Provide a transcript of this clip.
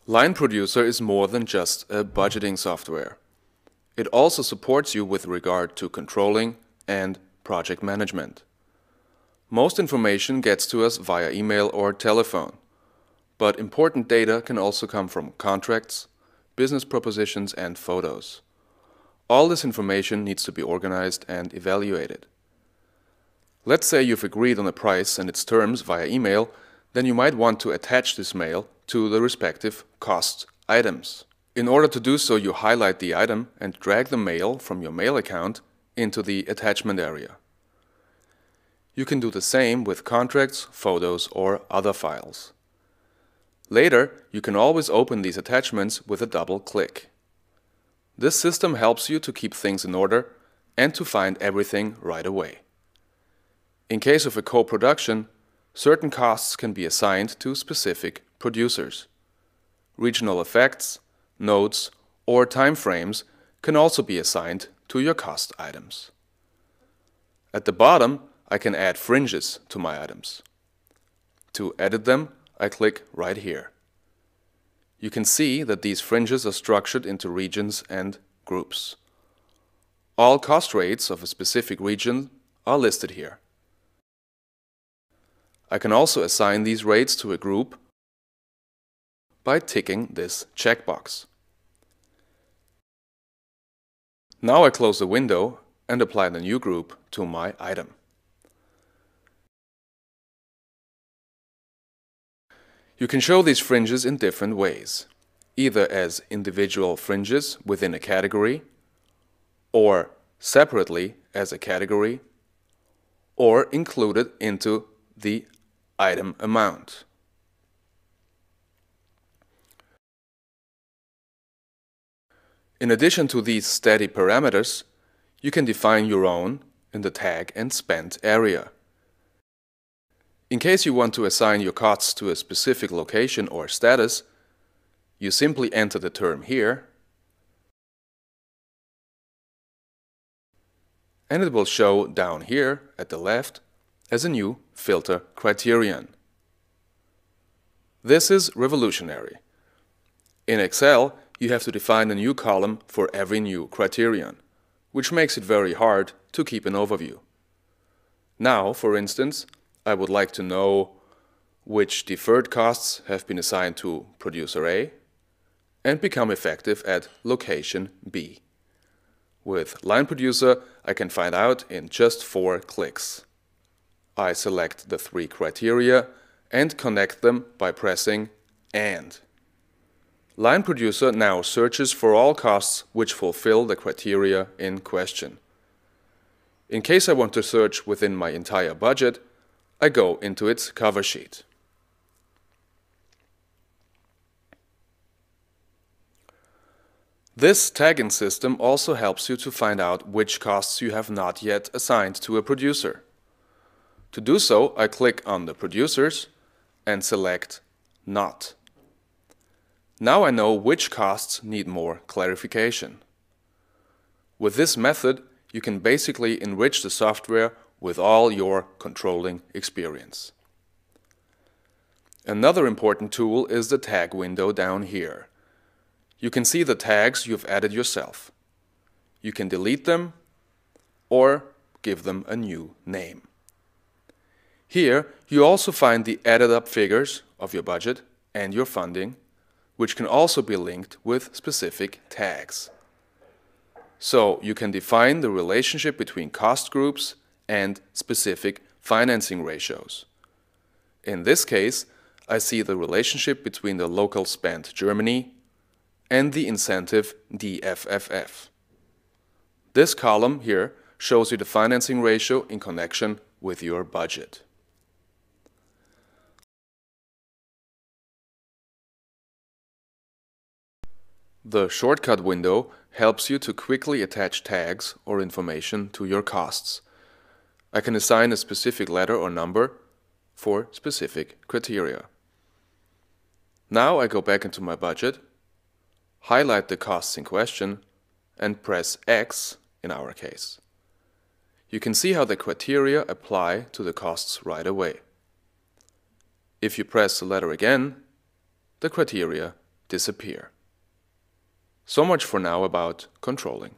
Line Producer is more than just a budgeting software. It also supports you with regard to controlling and project management. Most information gets to us via email or telephone, but important data can also come from contracts, business propositions, and photos. All this information needs to be organized and evaluated. Let's say you've agreed on a price and its terms via email, then you might want to attach this mail to the respective cost items. In order to do so, you highlight the item and drag the mail from your mail account into the attachment area. You can do the same with contracts, photos, or other files. Later, you can always open these attachments with a double click. This system helps you to keep things in order and to find everything right away. In case of a co-production, certain costs can be assigned to specific producers. Regional effects, notes, or time frames can also be assigned to your cost items. At the bottom, I can add fringes to my items. To edit them, I click right here. You can see that these fringes are structured into regions and groups. All cost rates of a specific region are listed here. I can also assign these rates to a group by ticking this checkbox. Now I close the window and apply the new group to my item. You can show these fringes in different ways, either as individual fringes within a category, or separately as a category, or included into the item amount. In addition to these static parameters, you can define your own in the tag and spend area. In case you want to assign your costs to a specific location or status, you simply enter the term here, and it will show down here at the left as a new filter criterion. This is revolutionary. In Excel, you have to define a new column for every new criterion, which makes it very hard to keep an overview. Now, for instance, I would like to know which deferred costs have been assigned to producer A and become effective at location B. With Line Producer, I can find out in just 4 clicks. I select the 3 criteria and connect them by pressing AND. Line Producer now searches for all costs which fulfill the criteria in question. In case I want to search within my entire budget, I go into its cover sheet. This tagging system also helps you to find out which costs you have not yet assigned to a producer. To do so, I click on the producers and select Not. Now I know which costs need more clarification. With this method, you can basically enrich the software with all your controlling experience. Another important tool is the tag window down here. You can see the tags you've added yourself. You can delete them or give them a new name. Here, you also find the added up figures of your budget and your funding, which can also be linked with specific tags. So you can define the relationship between cost groups and specific financing ratios. In this case, I see the relationship between the local spend Germany and the incentive DFFF. This column here shows you the financing ratio in connection with your budget. The shortcut window helps you to quickly attach tags or information to your costs. I can assign a specific letter or number for specific criteria. Now I go back into my budget, highlight the costs in question, and press X in our case. You can see how the criteria apply to the costs right away. If you press the letter again, the criteria disappear. So much for now about controlling.